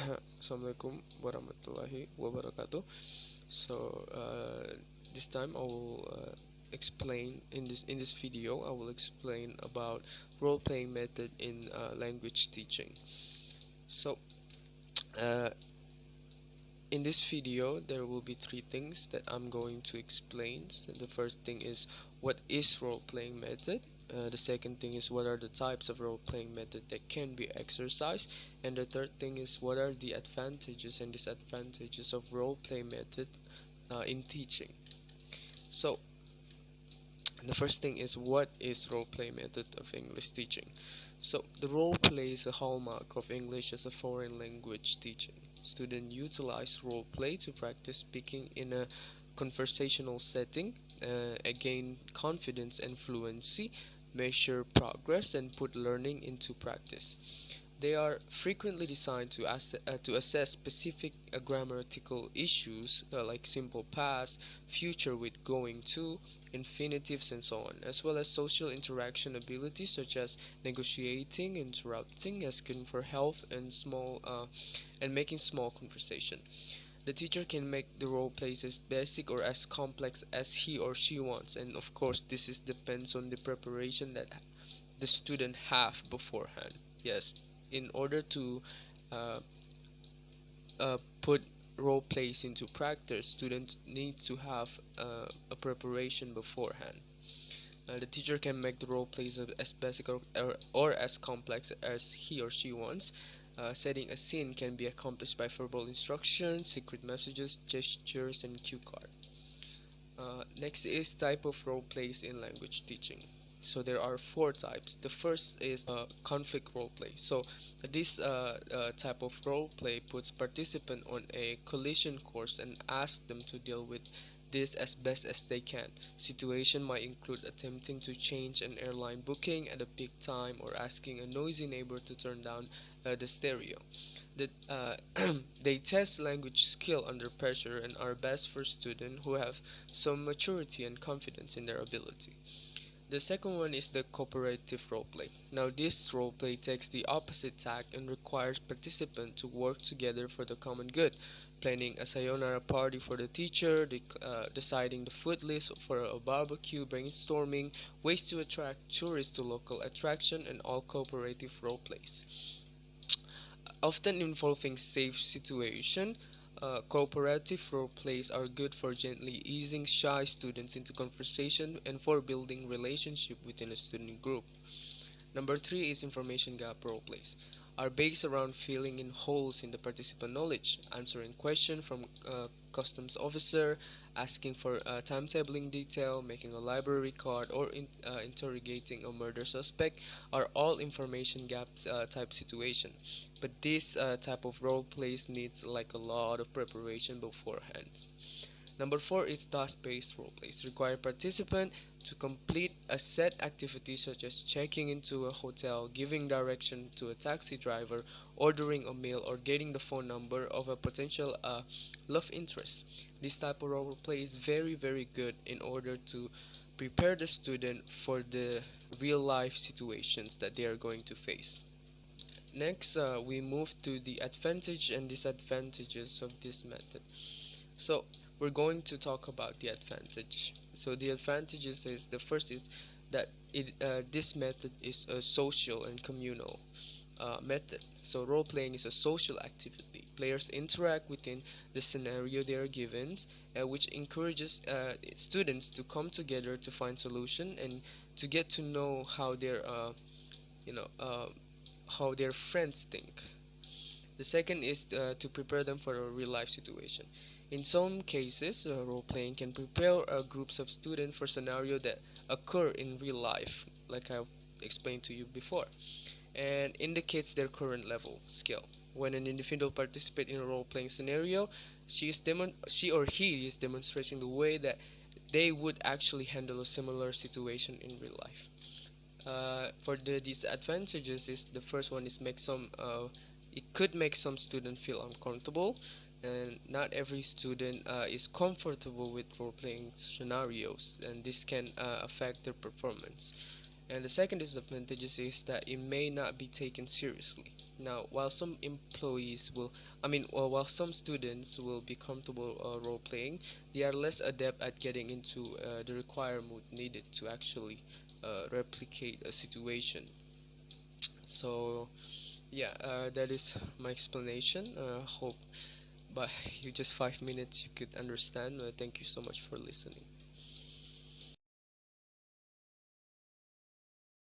Assalamualaikum warahmatullahi wabarakatuh. So this time I will explain in this video I will explain about role-playing method in language teaching. So uh, in this video there will be three things that I'm going to explain. So the first thing is what is role-playing method. The second thing is what are the types of role-playing method that can be exercised, and the third thing is what are the advantages and disadvantages of role-play method in teaching. So the first thing is what is role-play method of English teaching. So the role play is a hallmark of English as a foreign language teaching. Students utilize role play to practice speaking in a conversational setting, gain confidence and fluency, measure progress, and put learning into practice. They are frequently designed to assess specific grammatical issues like simple past, future with going to, infinitives, and so on, as well as social interaction abilities such as negotiating, interrupting, asking for help, and making small conversation. The teacher can make the role plays as basic or as complex as he or she wants, and of course, this is depends on the preparation that the student have beforehand. Yes, in order to uh, put role plays into practice, students need to have a preparation beforehand. The teacher can make the role plays as basic or as complex as he or she wants. Setting a scene can be accomplished by verbal instructions, secret messages, gestures, and cue card. Next is type of role plays in language teaching. So there are four types. The first is conflict role play. So this type of role play puts participant on a collision course and asks them to deal with this as best as they can. Situation might include attempting to change an airline booking at a peak time or asking a noisy neighbor to turn down the stereo. They test language skill under pressure and are best for students who have some maturity and confidence in their ability. The second one is the cooperative roleplay. Now this roleplay takes the opposite tack and requires participants to work together for the common good, planning a sayonara party for the teacher, deciding the food list for a barbecue, brainstorming ways to attract tourists to local attraction, and all cooperative roleplays often involving safe situation. Cooperative role plays are good for gently easing shy students into conversation and for building relationship within a student group. Number three is information gap role plays. Are based around filling in holes in the participant knowledge, answering questions from customs officer, asking for timetabling detail, making a library card, or interrogating a murder suspect are all information gaps type situation. But this type of role plays needs like a lot of preparation beforehand. Number four is task-based roleplays. Require participant to complete a set activity such as checking into a hotel, giving direction to a taxi driver, ordering a meal, or getting the phone number of a potential love interest. This type of roleplay is very good in order to prepare the student for the real life situations that they are going to face. Next, we move to the advantage and disadvantages of this method. So we're going to talk about the advantage. So the advantages is the first is that this method is a social and communal method. So role playing is a social activity. Players interact within the scenario they are given, which encourages students to come together to find solution and to get to know you know uh, how their friends think. The second is to prepare them for a real life situation. In some cases, role playing can prepare groups of students for scenarios that occur in real life, like I explained to you before, and indicates their current level skill. When an individual participates in a role playing scenario, she or he is demonstrating the way that they would actually handle a similar situation in real life. For the disadvantages is the first one is make some it could make some student feel uncomfortable, and not every student is comfortable with role-playing scenarios, and this can affect their performance. And the second disadvantages is that it may not be taken seriously. Now, while some employees will, while some students will be comfortable role playing, they are less adept at getting into the required mood needed to actually replicate a situation. So, yeah, that is my explanation. Hope by just 5 minutes you could understand. Thank you so much for listening.